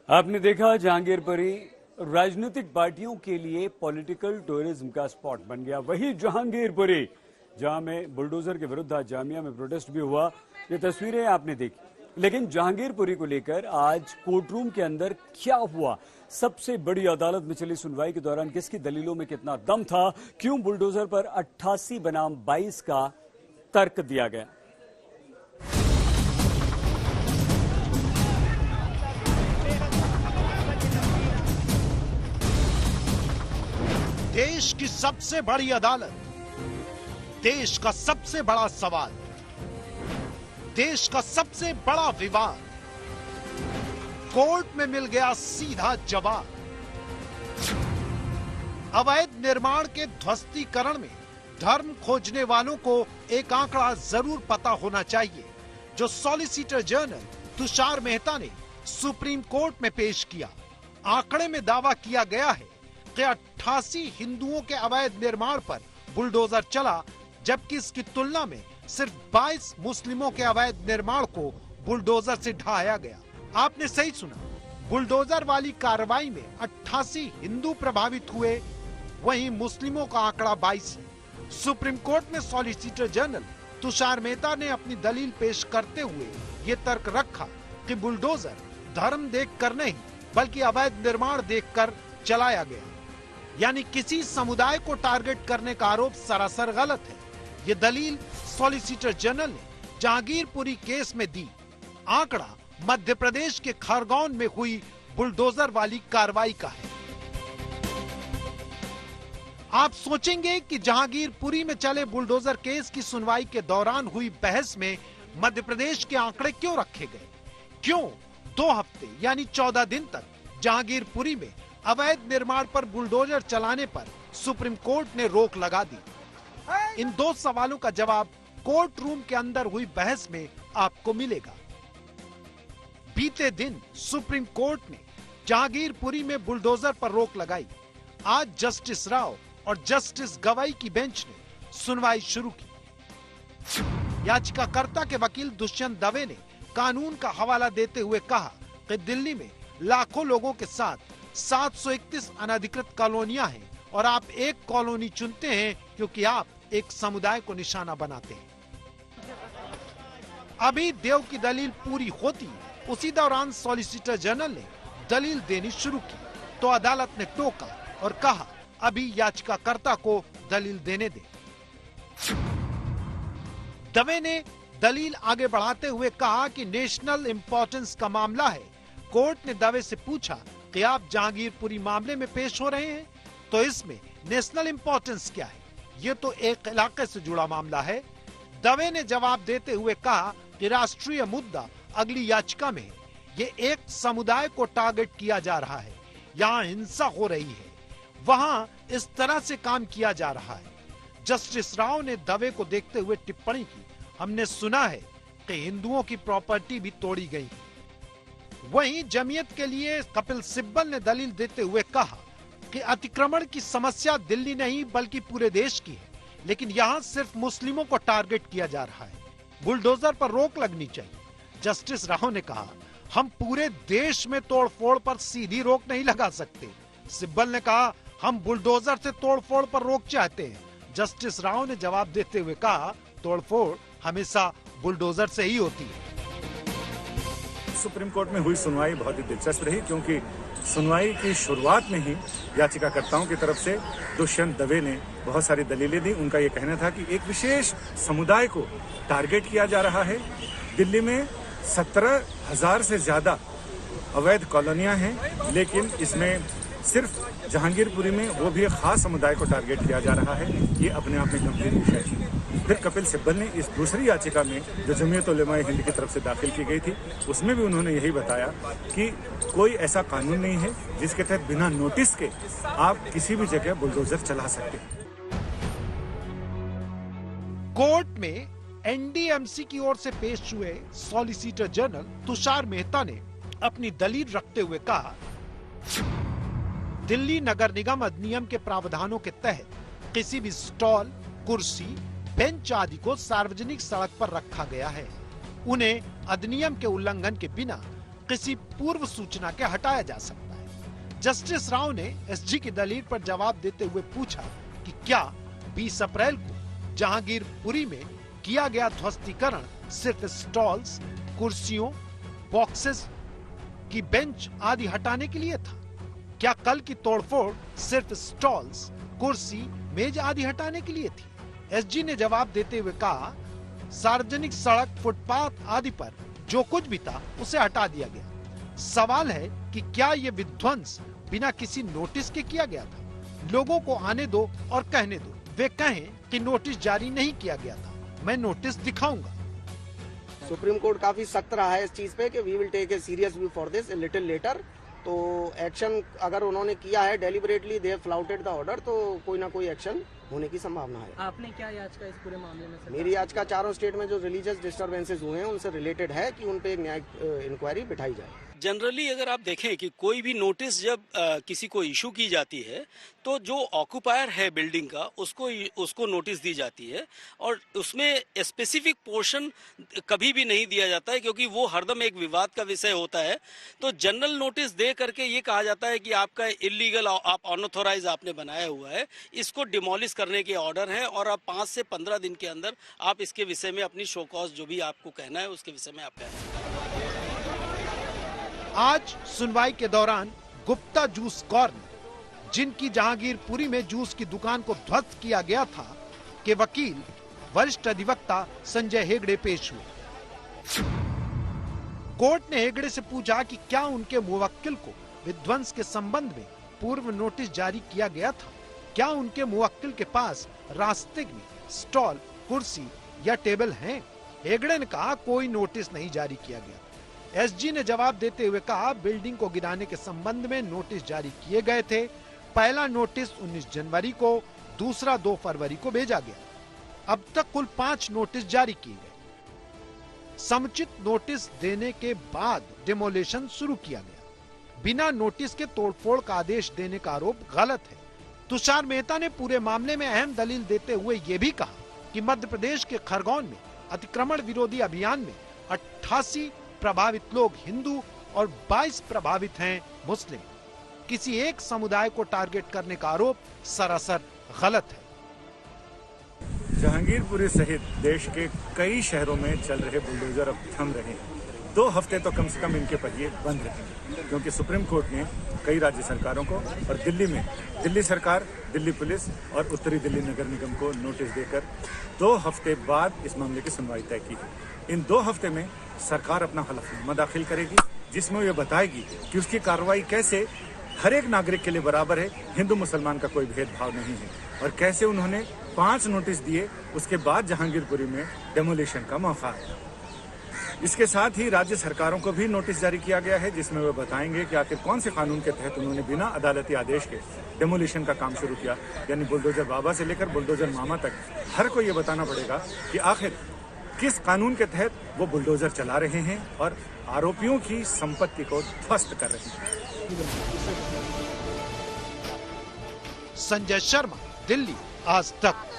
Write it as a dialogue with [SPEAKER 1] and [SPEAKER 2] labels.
[SPEAKER 1] आपने देखा जहांगीरपुरी राजनीतिक पार्टियों के लिए पॉलिटिकल टूरिज्म का स्पॉट बन गया। वही जहांगीरपुरी जहां में बुलडोजर के विरुद्ध आज जामिया में प्रोटेस्ट भी हुआ, ये तस्वीरें आपने देखी। लेकिन जहांगीरपुरी को लेकर आज कोर्ट रूम के अंदर क्या हुआ, सबसे बड़ी अदालत में चली सुनवाई के दौरान किसकी दलीलों में कितना दम था, क्यों बुलडोजर पर 88 बनाम 22 का तर्क दिया गया।
[SPEAKER 2] देश की सबसे बड़ी अदालत, देश का सबसे बड़ा सवाल, देश का सबसे बड़ा विवाद, कोर्ट में मिल गया सीधा जवाब। अवैध निर्माण के ध्वस्तीकरण में धर्म खोजने वालों को एक आंकड़ा जरूर पता होना चाहिए, जो सॉलिसिटर जनरल तुषार मेहता ने सुप्रीम कोर्ट में पेश किया। आंकड़े में दावा किया गया है कि 88 हिंदुओं के अवैध निर्माण पर बुलडोजर चला, जबकि इसकी तुलना में सिर्फ 22 मुस्लिमों के अवैध निर्माण को बुलडोजर से ढहाया गया। आपने सही सुना, बुलडोजर वाली कार्रवाई में 88 हिंदू प्रभावित हुए, वहीं मुस्लिमों का आंकड़ा 22 है। सुप्रीम कोर्ट में सॉलिसिटर जनरल तुषार मेहता ने अपनी दलील पेश करते हुए ये तर्क रखा कि बुलडोजर धर्म देखकर नहीं बल्कि अवैध निर्माण देखकर चलाया गया, यानी किसी समुदाय को टारगेट करने का आरोप सरासर गलत है। ये दलील सॉलिसिटर जनरल ने जहांगीरपुरी केस में दी। आंकड़ा मध्य प्रदेश के खरगोन में हुई बुलडोजर वाली कार्रवाई का है। आप सोचेंगे कि जहांगीरपुरी में चले बुलडोजर केस की सुनवाई के दौरान हुई बहस में मध्य प्रदेश के आंकड़े क्यों रखे गए? क्यों 2 हफ्ते यानी 14 दिन तक जहांगीरपुरी में अवैध निर्माण पर बुलडोजर चलाने पर सुप्रीम कोर्ट ने रोक लगा दी? इन 2 सवालों का जवाब कोर्ट रूम के अंदर हुई बहस में आपको मिलेगा। बीते दिन सुप्रीम कोर्ट ने जहांगीरपुरी में बुलडोजर पर रोक लगाई। आज जस्टिस राव और जस्टिस गवाई की बेंच ने सुनवाई शुरू की। याचिकाकर्ता के वकील दुष्यंत दवे ने कानून का हवाला देते हुए कहा कि दिल्ली में लाखों लोगों के साथ 731 अनधिकृत कॉलोनियां हैं और आप एक कॉलोनी चुनते हैं क्योंकि आप एक समुदाय को निशाना बनाते हैं। अभी देव की दलील पूरी होती, उसी दौरान सॉलिसिटर जनरल ने दलील देनी शुरू की तो अदालत ने टोका और कहा अभी याचिकाकर्ता को दलील देने दे। दवे ने दलील आगे बढ़ाते हुए कहा कि नेशनल इंपॉर्टेंस का मामला है। कोर्ट ने दवे से पूछा कि आप जहांगीरपुरी मामले में पेश हो रहे हैं, तो इसमें नेशनल इंपॉर्टेंस क्या है? ये तो एक इलाके से जुड़ा मामला है। दवे ने जवाब देते हुए कहा कि राष्ट्रीय मुद्दा अगली याचिका में है। ये एक समुदाय को टारगेट किया जा रहा है, यहाँ हिंसा हो रही है, वहाँ इस तरह से काम किया जा रहा है। जस्टिस राव ने दवे को देखते हुए टिप्पणी की, हमने सुना है कि हिंदुओं की प्रॉपर्टी भी तोड़ी गई। वहीं जमीयत के लिए कपिल सिब्बल ने दलील देते हुए कहा कि अतिक्रमण की समस्या दिल्ली नहीं बल्कि पूरे देश की है, लेकिन यहाँ सिर्फ मुस्लिमों को टारगेट किया जा रहा है, बुलडोजर पर रोक लगनी चाहिए। जस्टिस राव ने कहा हम पूरे देश में तोड़फोड़ पर सीधी रोक नहीं लगा सकते। सिब्बल ने कहा हम बुलडोजर से तोड़फोड़ पर रोक चाहते हैं। जस्टिस राव ने जवाब देते हुए कहा तोड़फोड़ हमेशा बुलडोजर से ही होती है।
[SPEAKER 3] सुप्रीम कोर्ट में हुई सुनवाई बहुत ही दिलचस्प रही, क्योंकि सुनवाई की शुरुआत में ही याचिकाकर्ताओं की तरफ से दुष्यंत दवे ने बहुत सारी दलीलें दी। उनका ये कहना था कि एक विशेष समुदाय को टारगेट किया जा रहा है। दिल्ली में 17,000 से ज्यादा अवैध कॉलोनियां हैं, लेकिन इसमें सिर्फ जहांगीरपुरी में वो भी एक खास समुदाय को टारगेट किया जा रहा है। ये अपने आप में गंभीर विषय है। फिर कपिल सिब्बल ने इस दूसरी याचिका में जो जमीयत उलेमा हिंद की तरफ से दाखिल की गई थी, उसमें भी उन्होंने यही बताया कि कोई ऐसा कानून नहीं है जिसके तहत बिना नोटिस के आप किसी भी जगह बुलडोजर चला सकते हैं।
[SPEAKER 2] कोर्ट में एनडीएमसी की ओर से पेश हुए सॉलिसिटर जनरल तुषार मेहता ने अपनी दलील रखते हुए कहा दिल्ली नगर निगम अधिनियम के प्रावधानों के तहत किसी भी स्टॉल, कुर्सी, बेंच आदि को सार्वजनिक सड़क पर रखा गया है। उन्हें अधिनियम के उल्लंघन के बिना किसी पूर्व सूचना के हटाया जा सकता है। जस्टिस राव ने एसजी की दलील पर जवाब देते हुए पूछा कि क्या 20 अप्रैल को जहांगीरपुरी में किया गया ध्वस्तीकरण सिर्फ स्टॉल्स, कुर्सियों, बॉक्सेस की बेंच आदि हटाने के लिए था? क्या कल की तोड़फोड़ सिर्फ स्टॉल्स, कुर्सी, मेज आदि हटाने के लिए थी? एसजी ने जवाब देते हुए कहा, सार्वजनिक सड़क, फुटपाथ आदि पर जो कुछ भी था उसे हटा दिया गया। सवाल है कि क्या ये विध्वंस बिना किसी नोटिस के किया गया था? लोगों को आने दो और कहने दो। वे कहें कि नोटिस जारी नहीं किया गया था, मैं नोटिस दिखाऊंगा।
[SPEAKER 4] सुप्रीम कोर्ट काफी सख्त रहा है इस चीज पे कि we will take a serious view for this a little letter. तो एक्शन अगर उन्होंने किया है deliberately, they have flouted the order, तो कोई ना कोई एक्शन होने की संभावना है।
[SPEAKER 5] आपने क्या याचिका इस पूरे मामले में?
[SPEAKER 4] मेरी याचिका चारों स्टेट में जो रिलीजियस डिस्टर्बेंसेस हुए हैं उनसे रिलेटेड है कि उन पे एक न्यायिक इंक्वायरी बिठाई जाए।
[SPEAKER 6] जनरली अगर आप देखें कि कोई भी नोटिस जब किसी को इशू की जाती है तो जो ऑक्यूपायर है बिल्डिंग का उसको नोटिस दी जाती है और उसमें स्पेसिफिक पोर्शन कभी भी नहीं दिया जाता है क्योंकि वो हरदम एक विवाद का विषय होता है। तो जनरल नोटिस दे करके ये कहा जाता है कि आपका इलीगल, आप अनऑथोराइज आपने बनाया हुआ है, इसको डिमोलिश करने के ऑर्डर है और आप 5 से 15 दिन के अंदर आप इसके विषय में अपनी शो कॉज जो भी आपको कहना है उसके विषय में आप कहें।
[SPEAKER 2] आज सुनवाई के दौरान गुप्ता जूस कॉर्नर, जिनकी जहांगीरपुरी में जूस की दुकान को ध्वस्त किया गया था, के वकील वरिष्ठ अधिवक्ता संजय हेगड़े पेश हुए। कोर्ट ने हेगड़े से पूछा कि क्या उनके मुवक्किल को विध्वंस के संबंध में पूर्व नोटिस जारी किया गया था? क्या उनके मुवक्किल के पास रास्ते में स्टॉल, कुर्सी या टेबल हैं? हेगड़े ने कहा कोई नोटिस नहीं जारी किया गया। एसजी ने जवाब देते हुए कहा बिल्डिंग को गिराने के संबंध में नोटिस जारी किए गए थे। पहला नोटिस 19 जनवरी को, दूसरा 2 फरवरी को भेजा गया। अब तक कुल 5 नोटिस जारी किए गए। समुचित नोटिस देने के बाद डिमोलेशन शुरू किया गया। बिना नोटिस के तोड़फोड़ का आदेश देने का आरोप गलत है। तुषार मेहता ने पूरे मामले में अहम दलील देते हुए ये भी कहा कि मध्य प्रदेश के खरगोन में अतिक्रमण विरोधी अभियान में 88 प्रभावित लोग हिंदू और 22 प्रभावित हैं मुस्लिम। किसी एक समुदाय को टारगेट करने का आरोप सरासर गलत है।
[SPEAKER 3] जहांगीरपुरी सहित देश के कई शहरों में चल रहे बुलडोजर अब थम रहे हैं। 2 हफ्ते तो कम से कम इनके पहिए बंद रहेंगे क्योंकि सुप्रीम कोर्ट ने कई राज्य सरकारों को और दिल्ली में दिल्ली सरकार, दिल्ली पुलिस और उत्तरी दिल्ली नगर निगम को नोटिस देकर 2 हफ्ते बाद इस मामले की सुनवाई तय की है। इन 2 हफ्ते में सरकार अपना हलफनामा दाखिल करेगी जिसमें ये बताएगी कि उसकी कार्रवाई कैसे हर एक नागरिक के लिए बराबर है, हिंदू मुसलमान का कोई भेदभाव नहीं है, और कैसे उन्होंने 5 नोटिस दिए उसके बाद जहांगीरपुरी में डेमोलिशन का मौका है। इसके साथ ही राज्य सरकारों को भी नोटिस जारी किया गया है जिसमें वे बताएंगे कि आखिर कौन से कानून के तहत उन्होंने बिना अदालती आदेश के डेमोलिशन का काम शुरू किया। यानी बुलडोजर बाबा से लेकर बुलडोजर मामा तक हर को ये बताना पड़ेगा कि आखिर किस कानून के तहत वो बुलडोजर चला रहे हैं और आरोपियों की संपत्ति को ध्वस्त कर रहे हैं।
[SPEAKER 2] संजय शर्मा, दिल्ली, आज तक।